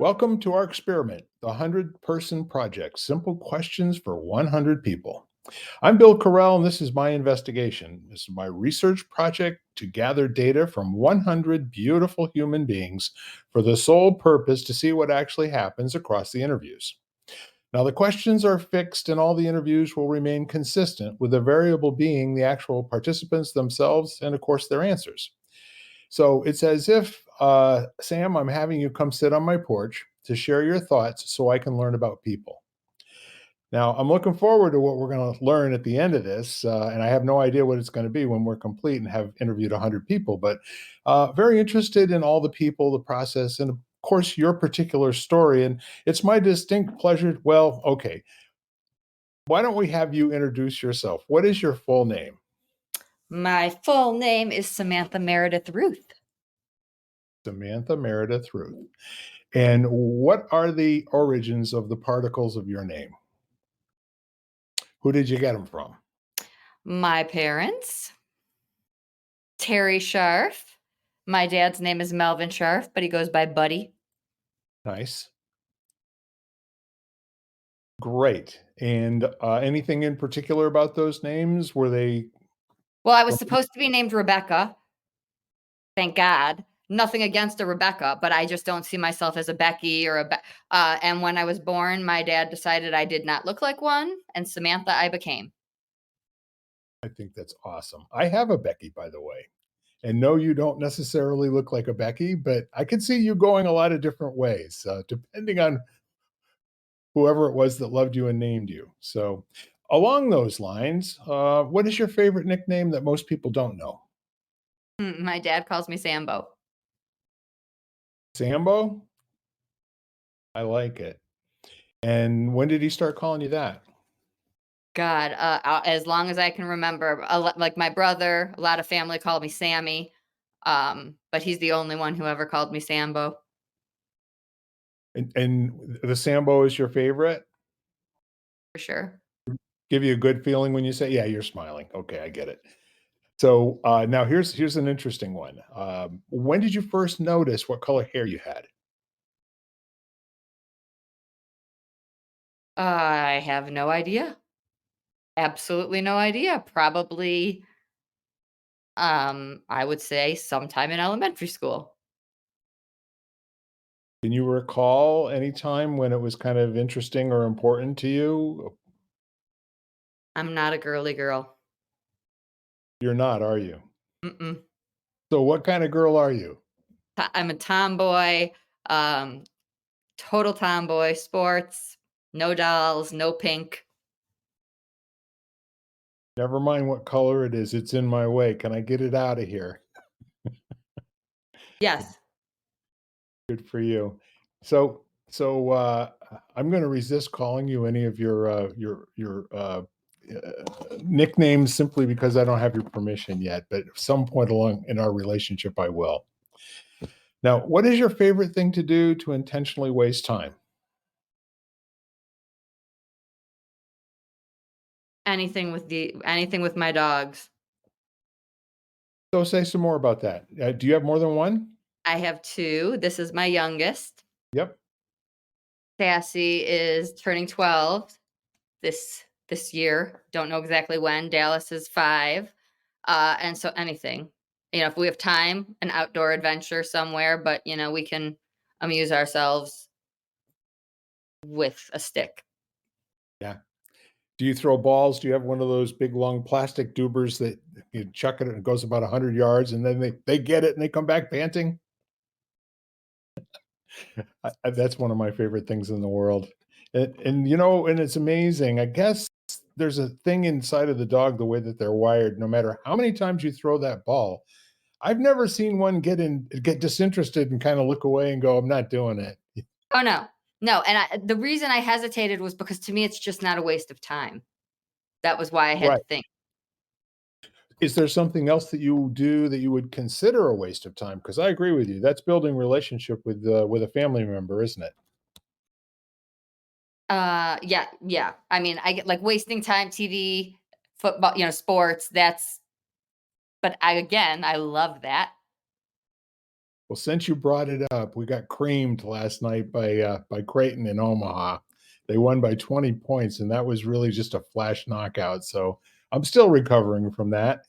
Welcome to our experiment, the 100-Person Project Simple Questions for 100 People. I'm Bill Carell, and this is my investigation. This is my research project to gather data from 100 beautiful human beings for the sole purpose to see what actually happens across the interviews. Now, the questions are fixed, and all the interviews will remain consistent, with the variable being the actual participants themselves and, of course, their answers. So it's as if, Sam, I'm having you come sit on my porch to share your thoughts so I can learn about people. Now, I'm looking forward to what we're going to learn at the end of this, and I have no idea what it's going to be when we're complete and have interviewed 100 people, but very interested in all the people, the process, and of course, your particular story. And it's my distinct pleasure. Well, okay, why don't we have you introduce yourself? What is your full name? My full name is Samantha Meredith Ruth. Samantha Meredith Ruth. And what are the origins of the particles of your name? Who did you get them from? My parents, Terry Scharf. My dad's name is Melvin Scharf, but he goes by Buddy. Nice. Great. And anything in particular about those names? Were they Well, I was supposed to be named Rebecca. Thank God. Nothing against a Rebecca, but I just don't see myself as a Becky or and when I was born, my dad decided I did not look like one, and Samantha I became. I think that's awesome. I have a Becky, by the way. And no, you don't necessarily look like a Becky, but I can see you going a lot of different ways, depending on whoever it was that loved you and named you. So, along those lines, what is your favorite nickname that most people don't know? My dad calls me Sambo. Sambo? I like it. And when did he start calling you that? God, as long as I can remember, like my brother, a lot of family called me Sammy, but he's the only one who ever called me Sambo. And the Sambo is your favorite? For sure. Give you a good feeling when you say, "Yeah, you're smiling." Okay, I get it. So, now here's an interesting one. When did you first notice what color hair you had? I have no idea. Absolutely no idea. Probably, I would say sometime in elementary school. Can you recall any time when it was kind of interesting or important to you? I'm not a girly girl. You're not, are you? Mm-mm. So what kinda girl are you? I'm a tomboy, um, total tomboy, sports, no dolls, no pink. Never mind what color it is, it's in my way. Can I get it out of here? Yes. Good for you. So, I'm gonna resist calling you any of your nicknames simply because I don't have your permission yet, but at some point along in our relationship, I will. Now, what is your favorite thing to do to intentionally waste time? Anything with my dogs. So say some more about that. Do you have more than one? I have 2. This is my youngest. Yep. Sassy is turning 12 this year. Don't know exactly when. Dallas is 5. And so anything. If we have time, an outdoor adventure somewhere, but we can amuse ourselves with a stick. Yeah. Do you throw balls? Do you have one of those big, long plastic dubers that you chuck it and it goes about 100 yards and then they get it and they come back panting? That's one of my favorite things in the world. And it's amazing. I guess there's a thing inside of the dog, the way that they're wired, no matter how many times you throw that ball. I've never seen one get disinterested and kind of look away and go, "I'm not doing it." Oh no. No, and the reason I hesitated was because to me it's just not a waste of time. That was why I had Right. to think. Is there something else that you do that you would consider a waste of time? Because I agree with you. That's building relationship with a family member, isn't it? Yeah, yeah. I mean, I get like wasting time, TV, football, sports, but I love that. Well, since you brought it up, we got creamed last night by Creighton in Omaha. They won by 20 points, and that was really just a flash knockout. So I'm still recovering from that.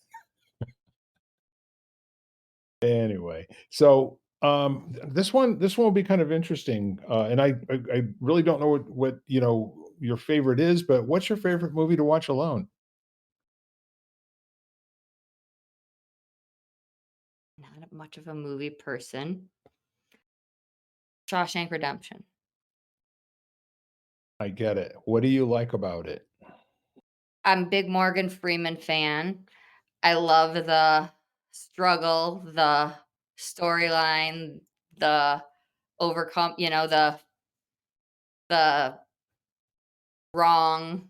Anyway, so this one will be kind of interesting, and I really don't know what your favorite is, but what's your favorite movie to watch alone? Not much of a movie person. Shawshank Redemption. I get it. What do you like about it? I'm a big Morgan Freeman fan. I love the struggle, the storyline, the overcome, the wrong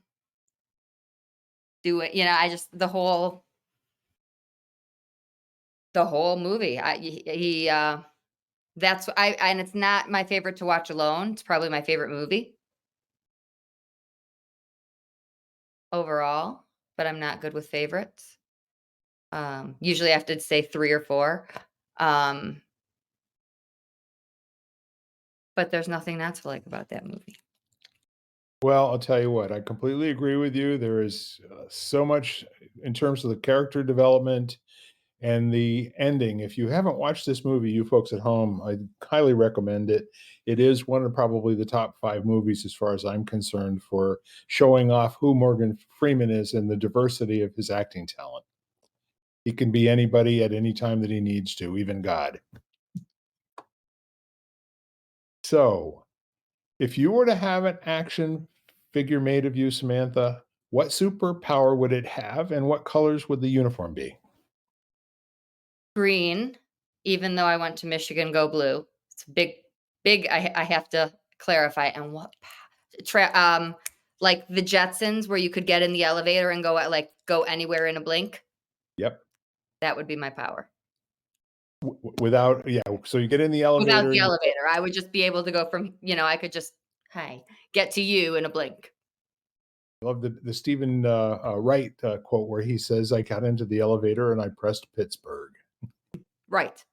do it, I just the whole movie. That's I and it's not my favorite to watch alone. It's probably my favorite movie overall, but I'm not good with favorites. Usually I have to say 3 or 4. Um, but there's nothing not to like about that movie. Well, I'll tell you what, I completely agree with you. There is so much in terms of the character development and the ending. If you haven't watched this movie, you folks at home, I highly recommend it. It is one of probably the top 5 movies, as far as I'm concerned, for showing off who Morgan Freeman is and the diversity of his acting talent. He can be anybody at any time that he needs to, even God. So, if you were to have an action figure made of you, Samantha, what superpower would it have and what colors would the uniform be? Green, even though I went to Michigan, go blue. It's big. I have to clarify. And like the Jetsons, where you could get in the elevator and go anywhere in a blink. Yep. That would be my power. Without, yeah, so you get in the Without elevator the and elevator, I would just be able to go from, I could just, hi, get to you in a blink. love the Stephen Wright quote where he says, "I got into the elevator and I pressed Pittsburgh." Right.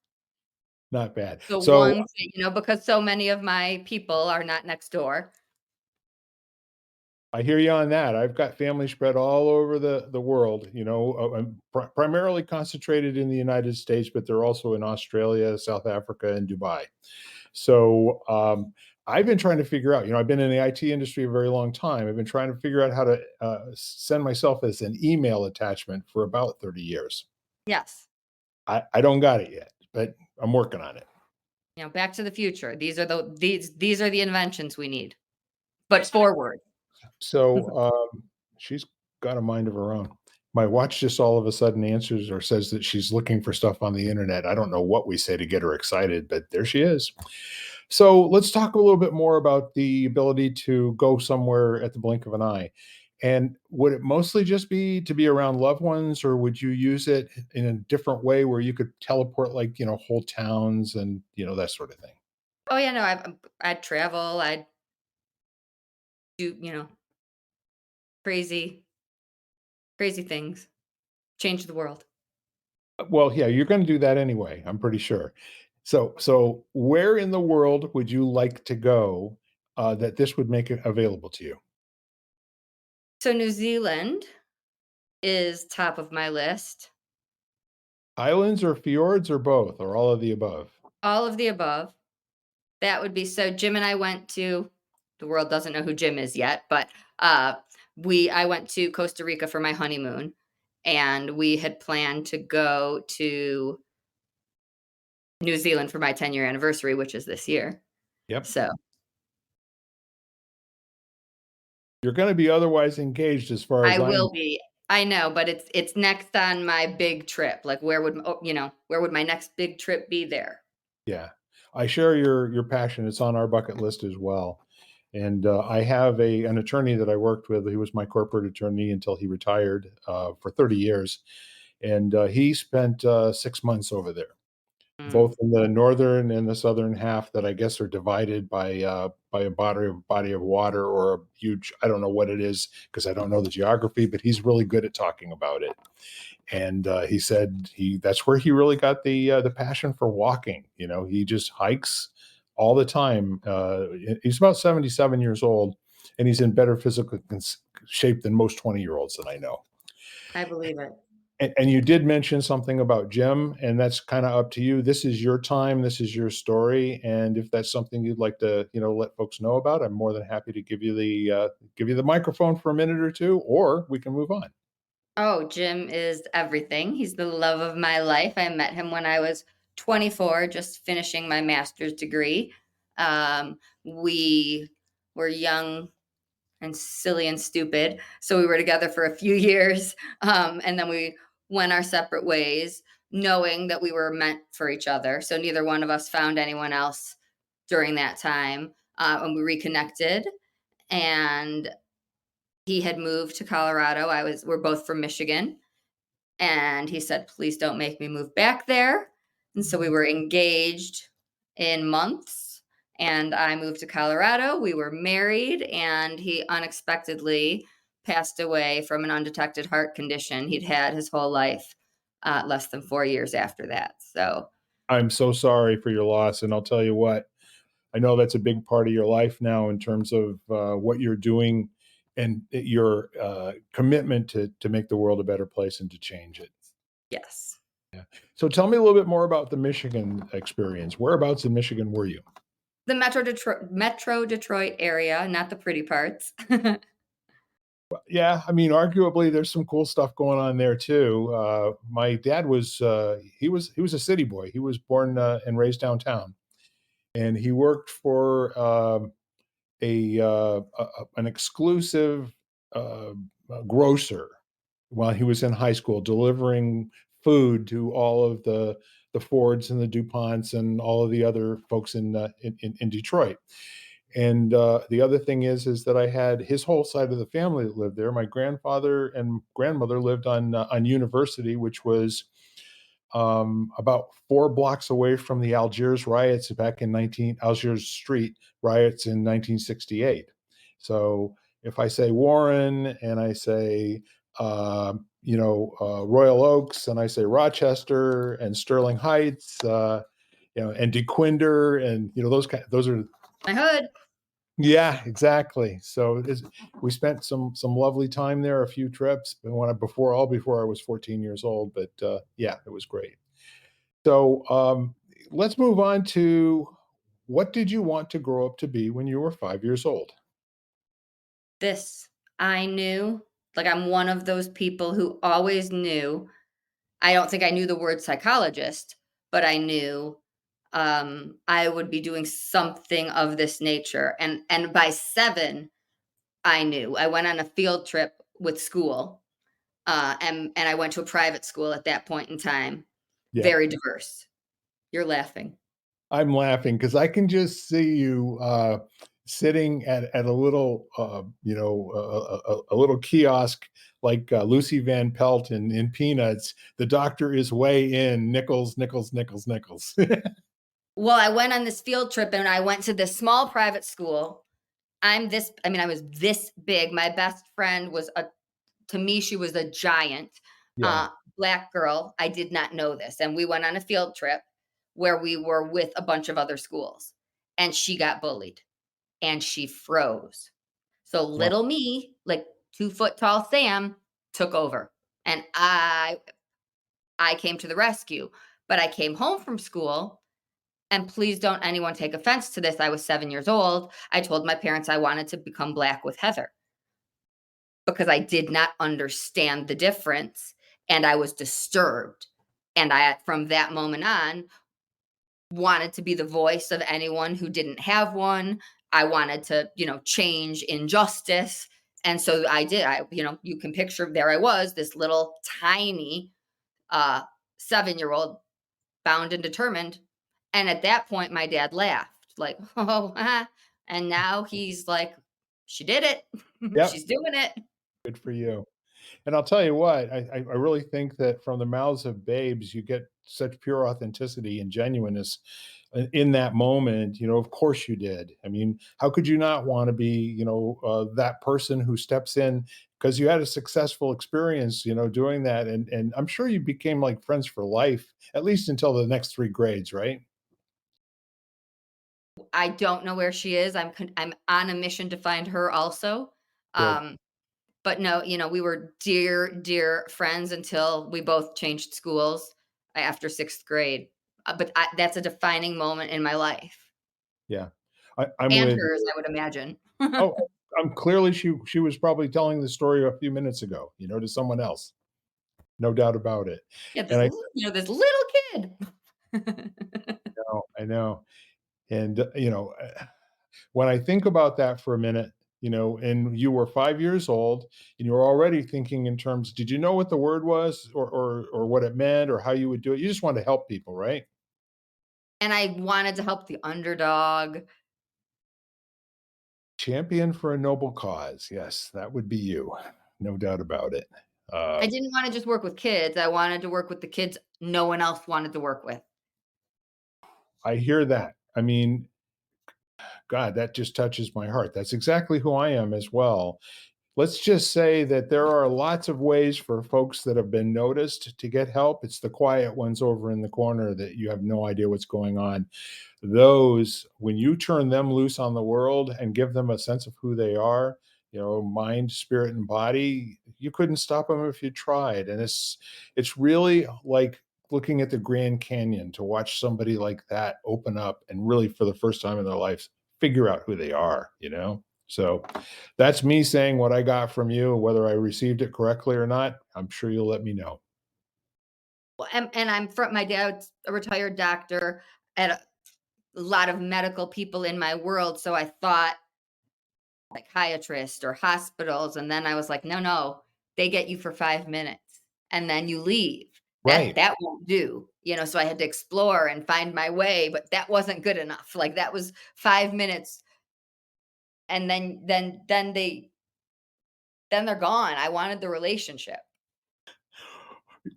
Not bad. The So one thing, because so many of my people are not next door. I hear you on that. I've got family spread all over the world. I'm primarily concentrated in the United States, but they're also in Australia, South Africa, and Dubai. So I've been trying to figure out. I've been in the IT industry a very long time. I've been trying to figure out how to send myself as an email attachment for about 30 years. Yes. I don't got it yet, but I'm working on it. Back to the future. These are the inventions we need, but forward. So she's got a mind of her own. My watch just all of a sudden answers or says that she's looking for stuff on the internet. I don't know what we say to get her excited, but there she is. So let's talk a little bit more about the ability to go somewhere at the blink of an eye. And would it mostly just be to be around loved ones, or would you use it in a different way where you could teleport, like, whole towns and, that sort of thing? Oh yeah, no, I'd travel. I'd do, crazy, crazy things. Change the world. Well, yeah, you're going to do that anyway, I'm pretty sure. So where in the world would you like to go that this would make it available to you? So New Zealand is top of my list. Islands or fjords or both or all of the above? All of the above. That would be so Jim and I went to the world doesn't know who Jim is yet, but I went to Costa Rica for my honeymoon, and we had planned to go to New Zealand for my 10-year anniversary, which is this year. Yep. So, You're going to be otherwise engaged as far as I I'm. will be. I know, but it's next on my big trip. Like where would my next big trip be there? Yeah. I share your passion. It's on our bucket list as well. And I have an attorney that I worked with. He was my corporate attorney until he retired for 30 years. And he spent 6 months over there. both in the northern and the southern half that I guess are divided by a body of water or a huge, I don't know what it is because I don't know the geography, but he's really good at talking about it. And he said that's where he really got the passion for walking. You know, he just hikes all the time. He's about 77 years old, and he's in better physical shape than most 20-year-olds that I know. I believe it. And you did mention something about Jim, and that's kind of up to you. This is your time. This is your story, and if that's something you'd like to, let folks know about, I'm more than happy to give you the microphone for a minute or two, or we can move on. Oh, Jim is everything. He's the love of my life. I met him when I was 24, just finishing my master's degree. We were young and silly and stupid. So we were together for a few years. And then we went our separate ways, knowing that we were meant for each other. So neither one of us found anyone else during that time. And we reconnected. And he had moved to Colorado. We're both from Michigan. And he said, please don't make me move back there. And so we were engaged in months. And I moved to Colorado. We were married, and he unexpectedly passed away from an undetected heart condition he'd had his whole life, less than 4 years after that. So, I'm so sorry for your loss, and I'll tell you what, I know that's a big part of your life now in terms of what you're doing and your commitment to make the world a better place and to change it. yes, Yeah. So tell me a little bit more about the Michigan experience. Whereabouts in Michigan were you? the Metro Detroit area, not the pretty parts. Yeah, I mean, arguably, there's some cool stuff going on there too. My dad was a city boy. He was born and raised downtown, and he worked for an exclusive uh, grocer while he was in high school, delivering food to all of the Fords and the DuPonts and all of the other folks in Detroit. And the other thing is that I had his whole side of the family that lived there. My grandfather and grandmother lived on University, which was about 4 blocks away from the Algiers riots back in 19 Algiers Street riots in 1968. So if I say Warren and I say Royal Oaks and I say Rochester and Sterling Heights, and DeQuinder and those are. My hood. Yeah, exactly. So we spent some lovely time there, a few trips, but before I was 14 years old. But yeah, it was great. So let's move on to what did you want to grow up to be when you were 5 years old? This I knew. Like, I'm one of those people who always knew. I don't think I knew the word psychologist, but I knew I would be doing something of this nature. And by 7, I knew. I went on a field trip with school, and I went to a private school at that point in time. Yeah, Very diverse. You're laughing. I'm laughing because I can just see you sitting at a little, a little kiosk like Lucy Van Pelt in Peanuts. The doctor is way in nickels, nickels, nickels, nickels. Well, I went on this field trip and I went to this small private school. I was this big. My best friend was to me, she was a giant, Yeah. uh, black girl. I did not know this. And we went on a field trip where we were with a bunch of other schools, and she got bullied and she froze. So Wow. little me, like 2 foot tall Sam, took over. And I came to the rescue. But I came home from school, and please don't anyone take offense to this. I was 7 years old. I told my parents I wanted to become black with Heather because I did not understand the difference, and I was disturbed. And I, from that moment on, wanted to be the voice of anyone who didn't have one. I wanted to, change injustice. And so I did. You can picture there I was, this little tiny uh 7-year-old, bound and determined. And at that point, my dad laughed, like, oh, and now he's like, she did it. Yep. She's doing it. Good for you. And I'll tell you what, I really think that from the mouths of babes, you get such pure authenticity and genuineness in that moment. Of course you did. I mean, how could you not want to be, that person who steps in because you had a successful experience, doing that, and I'm sure you became like friends for life, at least until the next 3 grades, right? I don't know where she is. I'm on a mission to find her also. Good. Um, but no, we were dear, dear friends until we both changed schools after 6th grade. But that's a defining moment in my life, Yeah. I'm and with hers, you. I would imagine. Oh, I'm clearly she was probably telling the story a few minutes ago, to someone else. No doubt about it. Yeah, And this little kid. I know. And, when I think about that for a minute, and you were 5 years old, and you were already thinking in terms, did you know what the word was, or what it meant, or how you would do it? You just wanted to help people, right? And I wanted to help the underdog. Champion for a noble cause. Yes, that would be you. No doubt about it. I Uh, didn't wanna just work with kids, I wanted to work with the kids no one else wanted to work with. I hear that. I mean, God, that just touches my heart. That's exactly who I am as well. Let's just say that there are lots of ways for folks that have been noticed to get help. It's the quiet ones over in the corner that you have no idea what's going on. Those, when you turn them loose on the world and give them a sense of who they are, mind, spirit, and body, you couldn't stop them if you tried. And it's really like looking at the Grand Canyon to watch somebody like that open up and really, for the first time in their lives, figure out who they are. So that's me saying what I got from you. Whether I received it correctly or not, I'm sure you'll let me know. Well, and I'm from my dad's a retired doctor, and a lot of medical people in my world, so I thought psychiatrist or hospitals, and then I was like, "No, no, they get you for 5 minutes, and then you leave. That Right. that won't do." So I had to explore and find my way, but that wasn't good enough. Like, that was 5 minutes, and then they're gone. I wanted the relationship.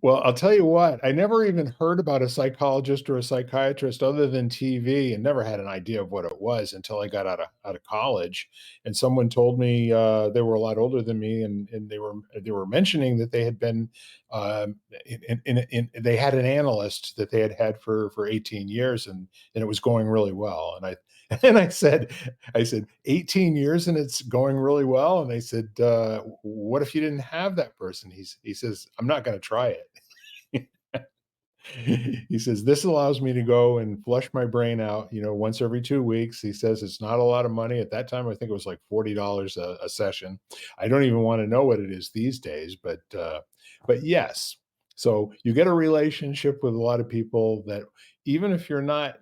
Well, I'll tell you what, I never even heard about a psychologist or a psychiatrist other than TV, and never had an idea of what it was until I got out of college. And someone told me, they were a lot older than me, and they were mentioning that they had been, they had an analyst that they had had for 18 years, and it was going really well. And I and I said 18 years and it's going really well. And they said, what if you didn't have that person? He says, I'm not going to try it. He says, "This allows me to go and flush my brain out, once every 2 weeks." He says, "It's not a lot of money." At that time, I think it was like $40 a session. I don't even wanna know what it is these days, but yes. So, you get a relationship with a lot of people that even if you're not,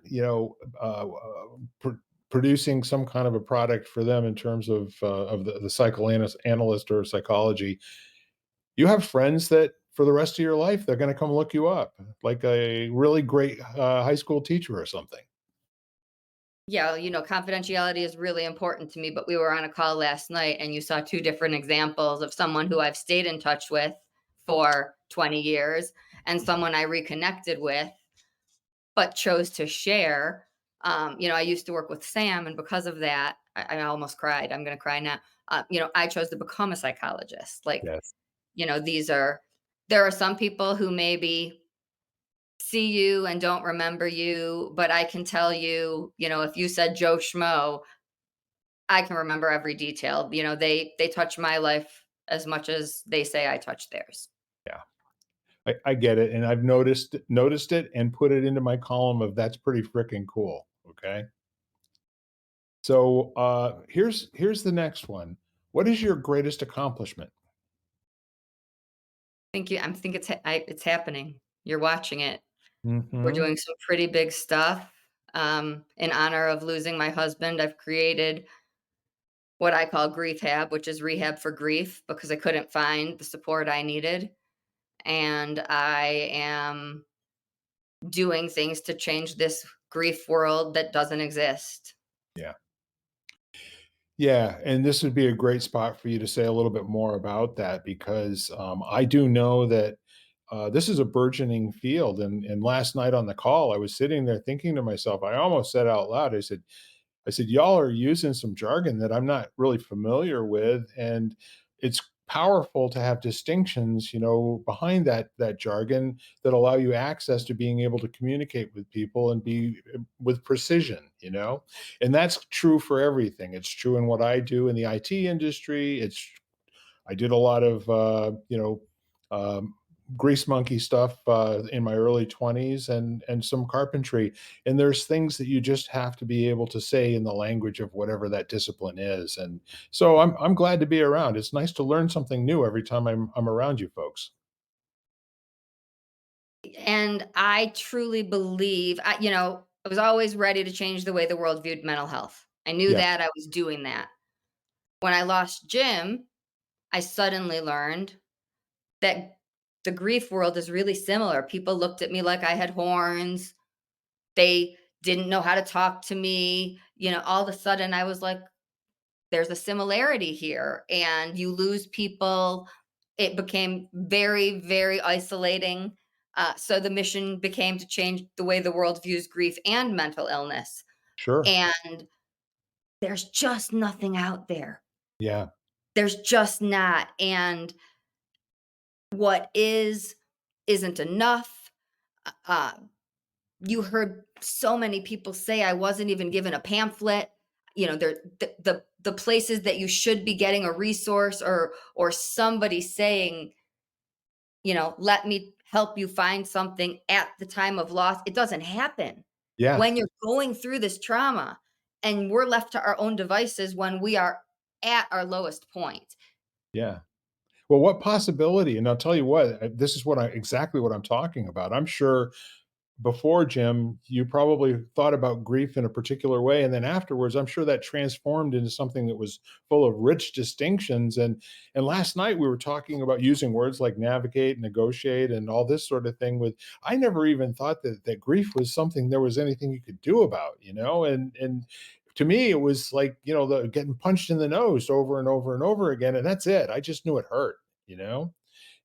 producing some kind of a product for them in terms of the psychoanalyst analyst or psychology, you have friends that for the rest of your life, they're gonna come look you up, like a really great, high school teacher or something. Yeah, confidentiality is really important to me, but we were on a call last night and you saw two different examples of someone who I've stayed in touch with for 20 years and someone I reconnected with but chose to share. I used to work with Sam, and because of that, I almost cried. I'm going to cry now. I chose to become a psychologist. Like, Yes. there are some people who maybe see you and don't remember you, but I can tell you, if you said Joe Schmo, I can remember every detail. They touch my life as much as they say I touch theirs. Yeah. I get it, and I've noticed it and put it into my column of "That's pretty freaking cool," okay? So, here's the next one. What is your greatest accomplishment? I think it's happening. You're watching it. We're Mhm. doing some pretty big stuff. In honor of losing my husband, I've created what I call grief hab, which is rehab for grief because I couldn't find the support I needed. And I am doing things to change this grief world that doesn't exist. Yeah. Yeah, and this would be a great spot for you to say a little bit more about that because I do know that this is a burgeoning field. And last night on the call, I was sitting there thinking to myself, I almost said out loud, I said, y'all are using some jargon that I'm not really familiar with. And it's powerful to have distinctions, behind that jargon that allow you access to being able to communicate with people and be with precision. And that's true for everything. It's true in what I do in the IT industry. I did a lot of um, grease monkey stuff in my early 20s, and some carpentry. And there's things that you just have to be able to say in the language of whatever that discipline is. And so I'm glad to be around. It's nice to learn something new every time I'm around you folks. And I truly believe, I was always ready to change the way the world viewed mental health. I knew Yes, that I was doing that. When I lost Jim, I suddenly learned that the grief world is really similar. People looked at me like I had horns. They didn't know how to talk to me. All of a sudden I was like, there's a similarity here. And you lose people. It became very, very isolating. So the mission became to change the way the world views grief and mental illness. sure. And there's just nothing out there. Yeah, There's just not. And what isn't enough. Uh, you heard so many people say I wasn't even given a pamphlet. The places that you should be getting a resource, or somebody saying, let me help you find something at the time of loss. It doesn't happen yeah, when you're going through this trauma, and we're left to our own devices when we are at our lowest point. yeah. Well, what possibility? And I'll tell you what, this is exactly what I'm talking about. I'm sure before Jim, you probably thought about grief in a particular way. And then afterwards, I'm sure that transformed into something that was full of rich distinctions. And last night we were talking about using words like navigate, negotiate, and all this sort of thing. I never even thought that grief was something there was anything you could do about. And to me, it was like, the getting punched in the nose over and over and over again. And that's it. I just knew it hurt.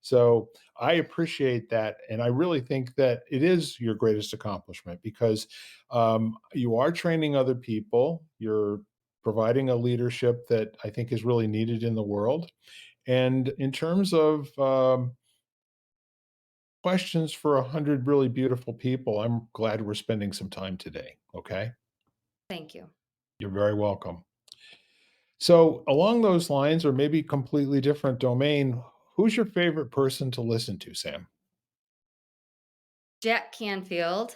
So I appreciate that, and I really think that it is your greatest accomplishment because you are training other people. You're providing a leadership that I think is really needed in the world. And in terms of questions for 100 really beautiful people, I'm glad we're spending some time today. Okay, Thank you. you're very welcome. So along those lines, or maybe completely different domain, who's your favorite person to listen to, Sam? Jack Canfield,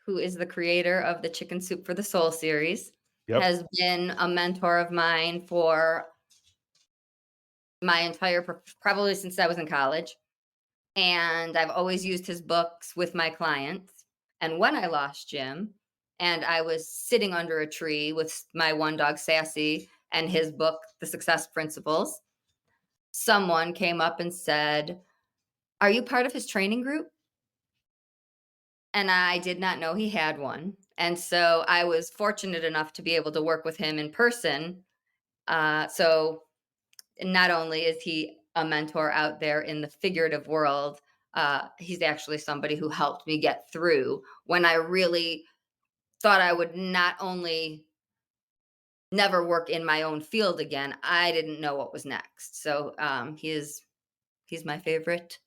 who is the creator of the Chicken Soup for the Soul series, Yep. has been a mentor of mine for my entire probably since I was in college. And I've always used his books with my clients. And when I lost Jim, and I was sitting under a tree with my one dog, Sassy, and his book, The Success Principles, someone came up and said, "Are you part of his training group?" And I did not know he had one. And so I was fortunate enough to be able to work with him in person. So not only is he a mentor out there in the figurative world, he's actually somebody who helped me get through when I really thought I would not only never work in my own field again, I didn't know what was next. So he's my favorite.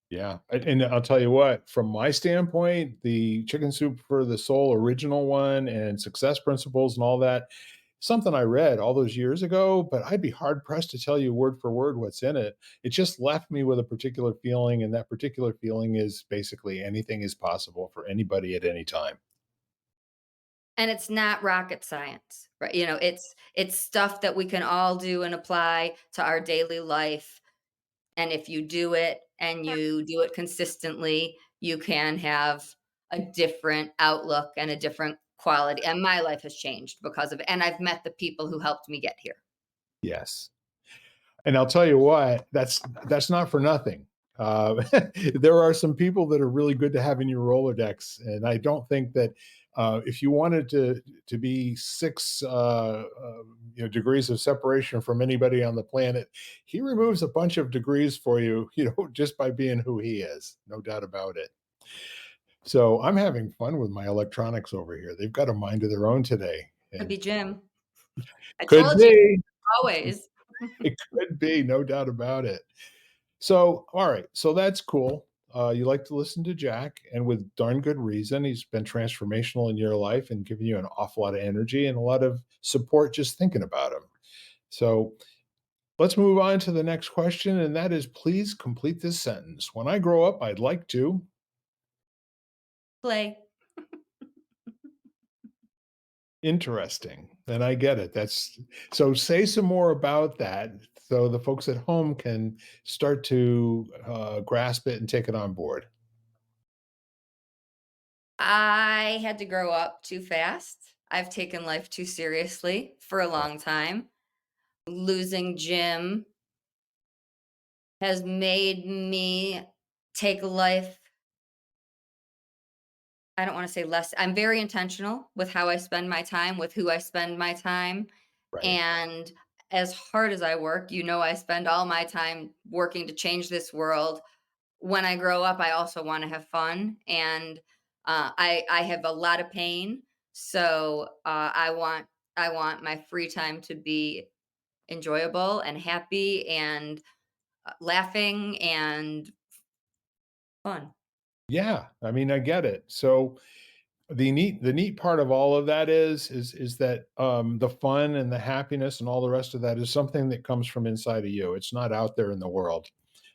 Yeah, and I'll tell you what, from my standpoint, the Chicken Soup for the Soul original one and Success Principles and all that, something I read all those years ago, but I'd be hard pressed to tell you word for word what's in it. It just left me with a particular feeling, and that particular feeling is basically anything is possible for anybody at any time. And it's not rocket science, right? It's stuff that we can all do and apply to our daily life. And if you do it and you do it consistently, you can have a different outlook and a different quality. And my life has changed because of it. And I've met the people who helped me get here. Yes. And I'll tell you what, that's not for nothing. There are some people that are really good to have in your Rolodex, and I don't think that If you wanted to be six degrees of separation from anybody on the planet, he removes a bunch of degrees for you, just by being who he is. No doubt about it. So I'm having fun with my electronics over here. They've got a mind of their own today, Could and be Jim. I could told you, be. always. It could be, no doubt about it. So, all right. So that's cool. You like to listen to Jack, and with darn good reason. He's been transformational in your life and giving you an awful lot of energy and a lot of support just thinking about him. So let's move on to the next question. And that is, please complete this sentence. When I grow up, I'd like to. Play. Interesting. And I get it. That's so say some more about that so the folks at home can start to grasp it and take it on board. I had to grow up too fast. I've taken life too seriously for a Yeah. long time. Losing Jim has made me take life, I don't wanna say less. I'm very intentional with how I spend my time, with who I spend my time, Right. and as hard as I work, I spend all my time working to change this world. When I grow up, I also wanna have fun, and, I have a lot of pain, so, I want my free time to be enjoyable and happy and, laughing and fun. Yeah. I mean, I get it. So the neat part of all of that is that the fun and the happiness and all the rest of that is something that comes from inside of you. It's not out there in the world.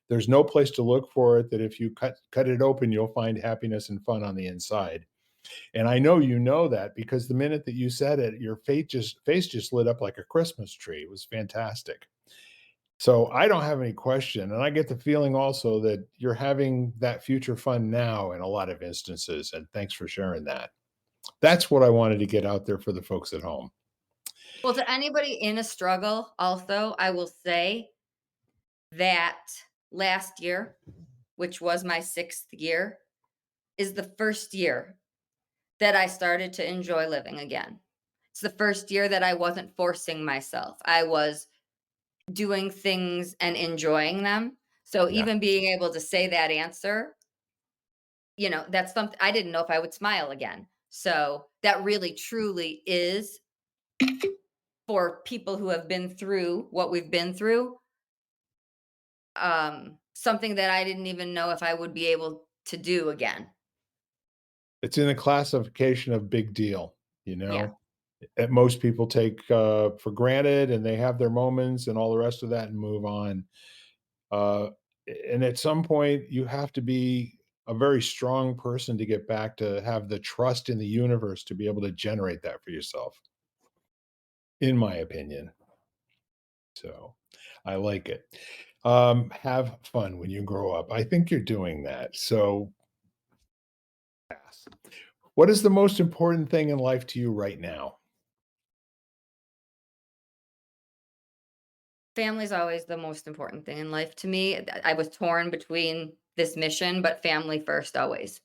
There's no place to look for it that if you cut it open, you'll find happiness and fun on the inside. And I know you know that because the minute that you said it, your face just lit up like a Christmas tree. It was fantastic. So I don't have any question, and I get the feeling also that you're having that future fun now in a lot of instances, and thanks for sharing that. That's what I wanted to get out there for the folks at home. Well, to anybody in a struggle also, I will say that last year, which was my 6th year, is the first year that I started to enjoy living again. It's the first year that I wasn't forcing myself. I was doing things and enjoying them. So Yeah. even being able to say that answer, that's something I didn't know if I would smile again. So that really truly is for people who have been through what we've been through, something that I didn't even know if I would be able to do again. It's in the classification of big deal, you Yeah. know? That most people take, for granted, and they have their moments and all the rest of that and move on. Uh, and at some point, you have to be a very strong person to get back to have the trust in the universe to be able to generate that for yourself, in my opinion. So, I like it. Have fun when you grow up. I think you're doing that. So, yes. What is the most important thing in life to you right now? Family's always the most important thing in life to me. I was torn between this mission, but family first always.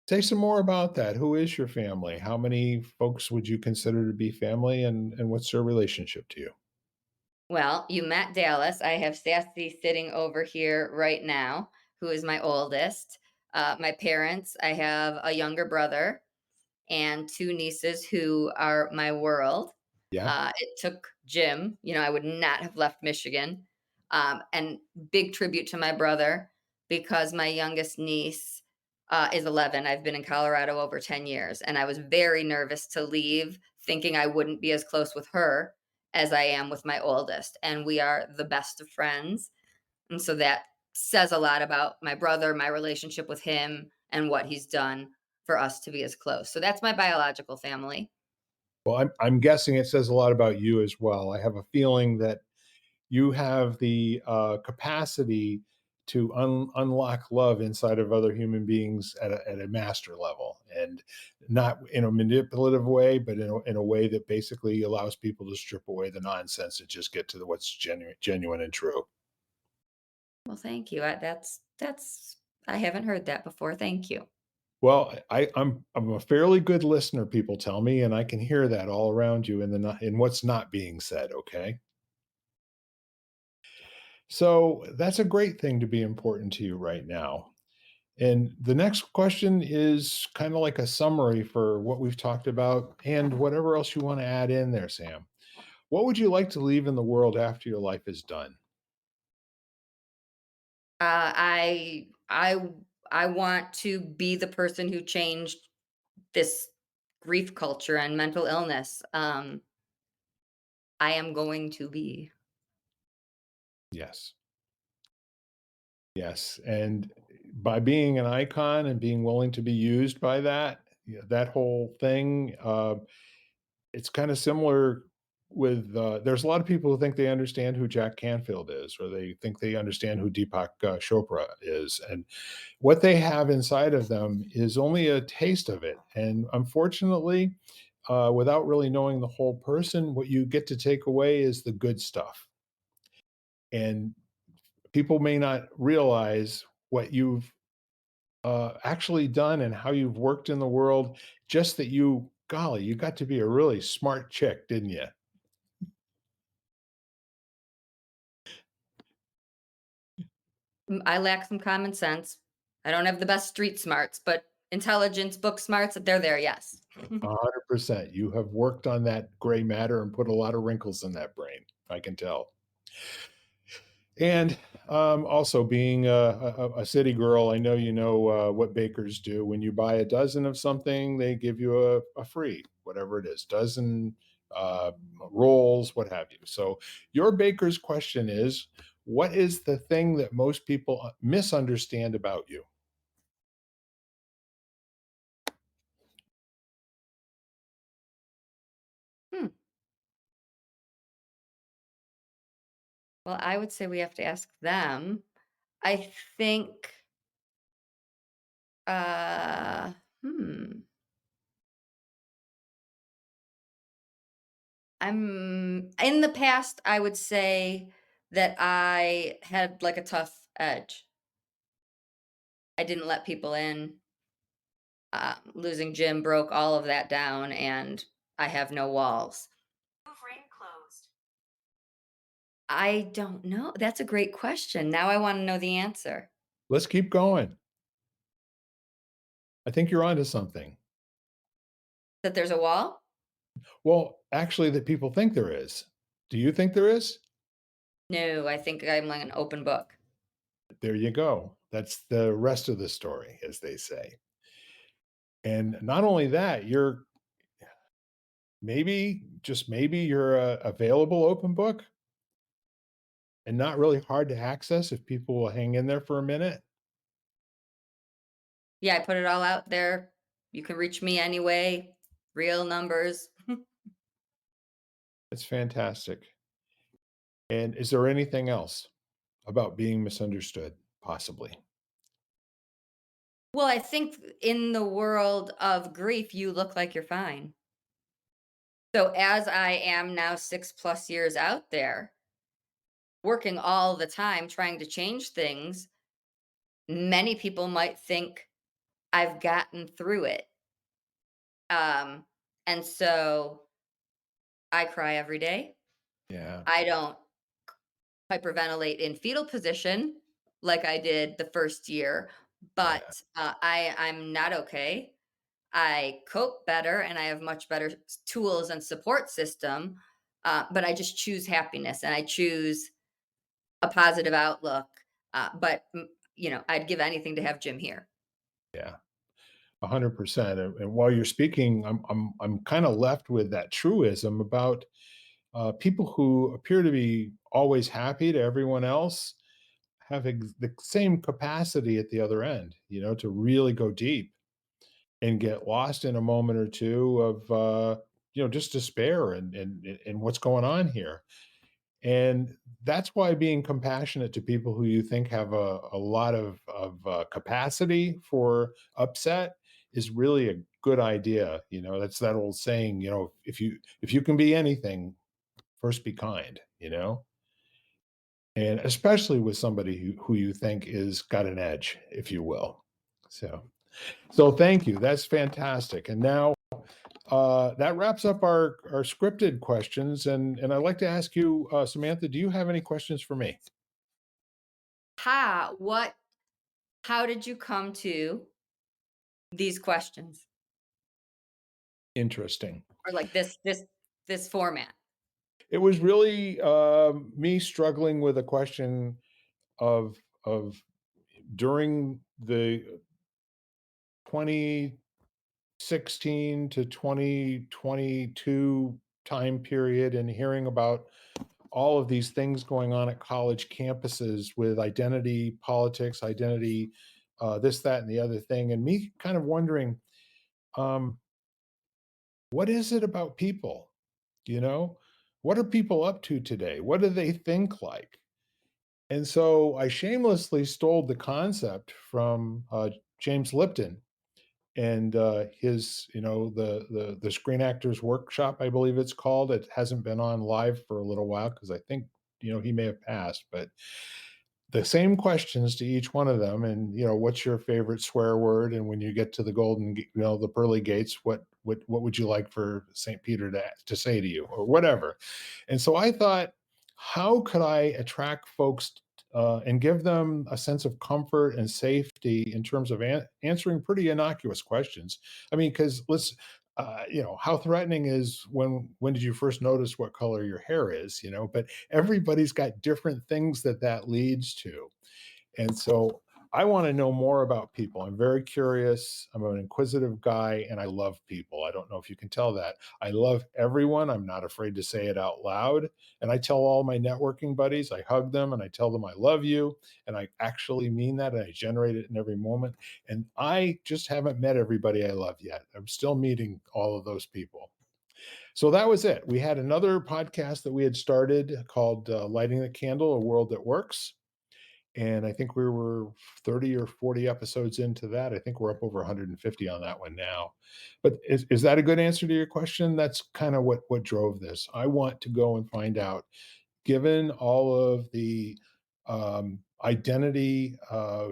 Say some more about that. Who is your family? How many folks would you consider to be family, and what's their relationship to you? Well, you met Dallas. I have Sassy sitting over here right now, who is my oldest. My parents, I have a younger brother and two nieces who are my world. Yeah? It took Jim, I would not have left Michigan. And big tribute to my brother because my youngest niece is 11. I've been in Colorado over 10 years, and I was very nervous to leave, thinking I wouldn't be as close with her as I am with my oldest. And we are the best of friends. And so that says a lot about my brother, my relationship with him, and what he's done for us to be as close. So that's my biological family. Well, I'm guessing it says a lot about you as well. I have a feeling that you have the, capacity to unlock love inside of other human beings at a master level, and not in a manipulative way, but in a way that basically allows people to strip away the nonsense and just get to what's genuine and true. Well, thank you. That's I haven't heard that before. Thank you. Well, I'm a fairly good listener, people tell me, and I can hear that all around you in the not in what's not being said, okay? So, that's a great thing to be important to you right now. And the next question is kinda like a summary for what we've talked about and whatever else you wanna add in there, Sam. What would you like to leave in the world after your life is done? I want to be the person who changed this grief culture and mental illness. I am going to be. Yes. Yes, and by being an icon and being willing to be used by that, that whole thing, it's kinda similar with, there's a lot of people who think they understand who Jack Canfield is, or they think they understand who Deepak, Chopra is, and what they have inside of them is only a taste of it, and unfortunately, without really knowing the whole person, what you get to take away is the good stuff, and people may not realize what you've actually done and how you've worked in the world. Just that you, golly, you got to be a really smart chick, didn't you? I lack some common sense. I don't have the best street smarts, but intelligence, book smarts, they're there, yes. 100%. You have worked on that gray matter and put a lot of wrinkles in that brain. I can tell. And also, being a city girl, I know you know what bakers do. When you buy a dozen of something, they give you a free, whatever it is, dozen rolls, what have you. So, your baker's question is, what is the thing that most people misunderstand about you? Hmm. Well, I would say we have to ask them. I think, uh, hmm, in the past, I would say that I had like a tough edge. I didn't let people in. Losing Jim broke all of that down, and I have no walls. Frame closed. I don't know. That's a great question. Now I want to know the answer. Let's keep going. I think you're onto something. That there's a wall? Well, actually, that people think there is. Do you think there is? No, I think I'm like an open book. There you go. That's the rest of the story, as they say. And not only that, you're maybe, just maybe, you're a available open book and not really hard to access if people will hang in there for a minute. Yeah, I put it all out there. You can reach me anyway. Real numbers. It's fantastic. And is there anything else about being misunderstood, possibly? Well, I think in the world of grief, you look like you're fine. So as I am now 6+ years out there, working all the time, trying to change things, many people might think I've gotten through it. Um, and so I cry every day. Yeah, I don't hyperventilate in fetal position like I did the first year, yeah, but I'm not okay. I cope better and I have much better tools and support system. But I just choose happiness and I choose a positive outlook. I'd give anything to have Jim here. yeah. 100%. And while you're speaking, I'm kind of left with that truism about people who appear to be always happy to everyone else have the same capacity at the other end, to really go deep and get lost in a moment or two of, just despair and what's going on here. And that's why being compassionate to people who you think have a lot of capacity for upset is really a good idea. That's that old saying, if you can be anything, first be kind. And especially with somebody who you think is got an edge, if you will. So So thank you. That's fantastic. And now that wraps up our scripted questions. And I'd like to ask you, Samantha, do you have any questions for me? How did you come to these questions Interesting. or like this format? It was really me struggling with a question of during the 2016 to 2022 time period and hearing about all of these things going on at college campuses with identity politics, identity, this, that, and the other thing, and me kind of wondering, um, what is it about people? You know, what are people up to today? What do they think like? And so I shamelessly stole the concept from James Lipton and his, the Screen Actors Workshop, I believe it's called. It hasn't been on live for a little while because I think he may have passed, but the same questions to each one of them, and what's your favorite swear word, and when you get to the the pearly gates, what would you like for St. Peter to say to you, or whatever. And so I thought, how could I attract folks and give them a sense of comfort and safety in terms of answering pretty innocuous questions? I mean, because how threatening is when did you first notice what color your hair is? But everybody's got different things that leads to. And so I want to know more about people. I'm very curious. I'm an inquisitive guy and I love people. I don't know if you can tell that. I love everyone. I'm not afraid to say it out loud. And I tell all my networking buddies, I hug them and I tell them I love you. And I actually mean that. And I generate it in every moment. And I just haven't met everybody I love yet. I'm still meeting all of those people. So that was it. We had another podcast that we had started called Lighting the Candle, A World That Works. And I think we were 30 or 40 episodes into that. I think we're up over 150 on that one now. But is that a good answer to your question? That's kind of what drove this. I want to go and find out, given all of the identity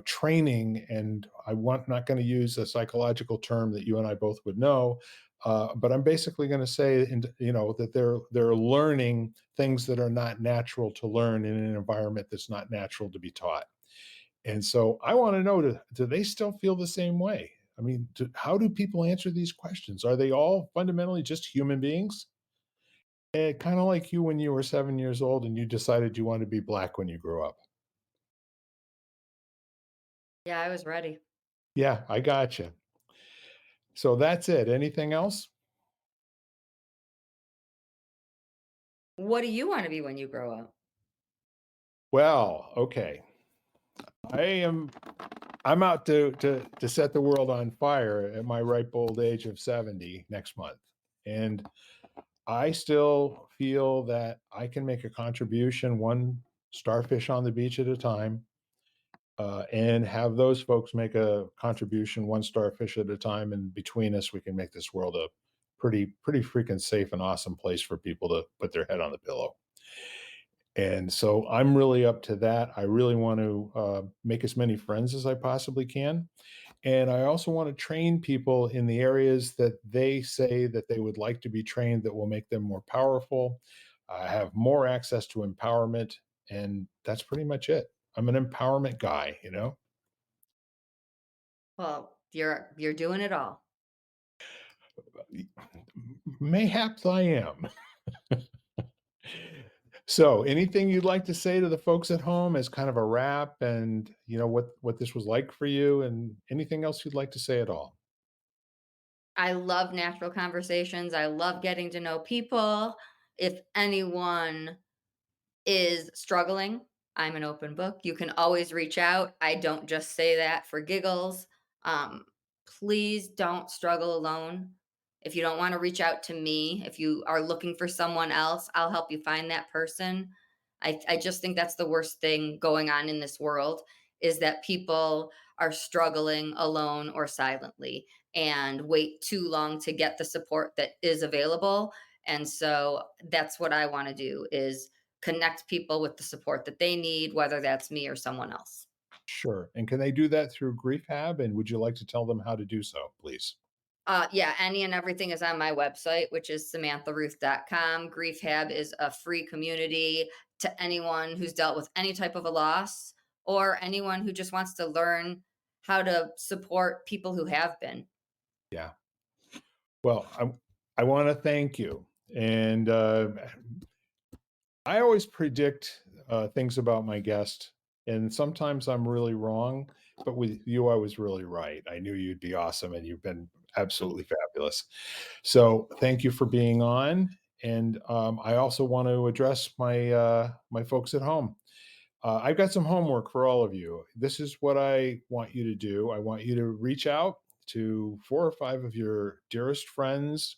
training, and not going to use a psychological term that you and I both would know, but I'm basically going to say, that they're learning things that are not natural to learn in an environment that's not natural to be taught. And so I want to know, do they still feel the same way? I mean, how do people answer these questions? Are they all fundamentally just human beings? Kind of like you when you were 7 years old and you decided you wanted to be black when you grew up. Yeah, I was ready. Yeah, I gotcha. So that's it. Anything else? What do you want to be when you grow up? Well, okay. I'm out to set the world on fire at my ripe old age of 70 next month. And I still feel that I can make a contribution one starfish on the beach at a time, and have those folks make a contribution one starfish at a time. And between us, we can make this world a pretty freaking safe and awesome place for people to put their head on the pillow. And so I'm really up to that. I really want to make as many friends as I possibly can. And I also want to train people in the areas that they say that they would like to be trained that will make them more powerful. I have more access to empowerment. And that's pretty much it. I'm an empowerment guy. Well, you're doing it all. Mayhaps I am. So, anything you'd like to say to the folks at home as kind of a wrap, and what this was like for you, and anything else you'd like to say at all? I love natural conversations. I love getting to know people. If anyone is struggling, I'm an open book. You can always reach out. I don't just say that for giggles. Um, please don't struggle alone. If you don't want to reach out to me, if you are looking for someone else, I'll help you find that person. I just think that's the worst thing going on in this world is that people are struggling alone or silently and wait too long to get the support that is available. And so that's what I want to do is connect people with the support that they need, whether that's me or someone else. Sure. And can they do that through GriefHab? And would you like to tell them how to do so, please? Yeah, any and everything is on my website, which is samantharuth.com. Grief Hab is a free community to anyone who's dealt with any type of a loss or anyone who just wants to learn how to support people who have been. Yeah. Well, I want to thank you. And I always predict things about my guest, and sometimes I'm really wrong. But with you, I was really right. I knew you'd be awesome, and you've been absolutely fabulous. So thank you for being on. And I also want to address my folks at home. I've got some homework for all of you. This is what I want you to do. I want you to reach out to 4 or 5 of your dearest friends.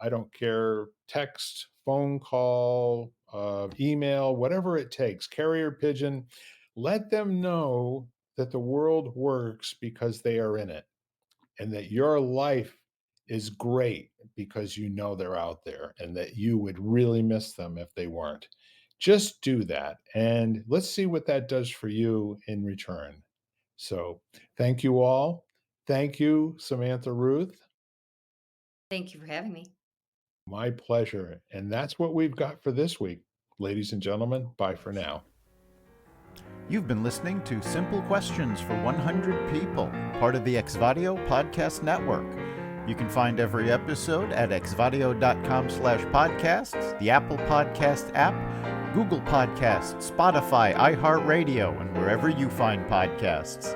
I don't care, text, phone call, email, whatever it takes, carrier pigeon. Let them know that the world works because they are in it, and that your life is great because you know they're out there, and that you would really miss them if they weren't. Just do that, and let's see what that does for you in return. So, thank you all. Thank you, Samantha Ruth. Thank you for having me. My pleasure. And that's what we've got for this week. Ladies and gentlemen, bye for now. You've been listening to Simple Questions for 100 People, part of the Exvadio Podcast Network. You can find every episode at exvadio.com/podcasts, the Apple Podcast app, Google Podcasts, Spotify, iHeartRadio, and wherever you find podcasts.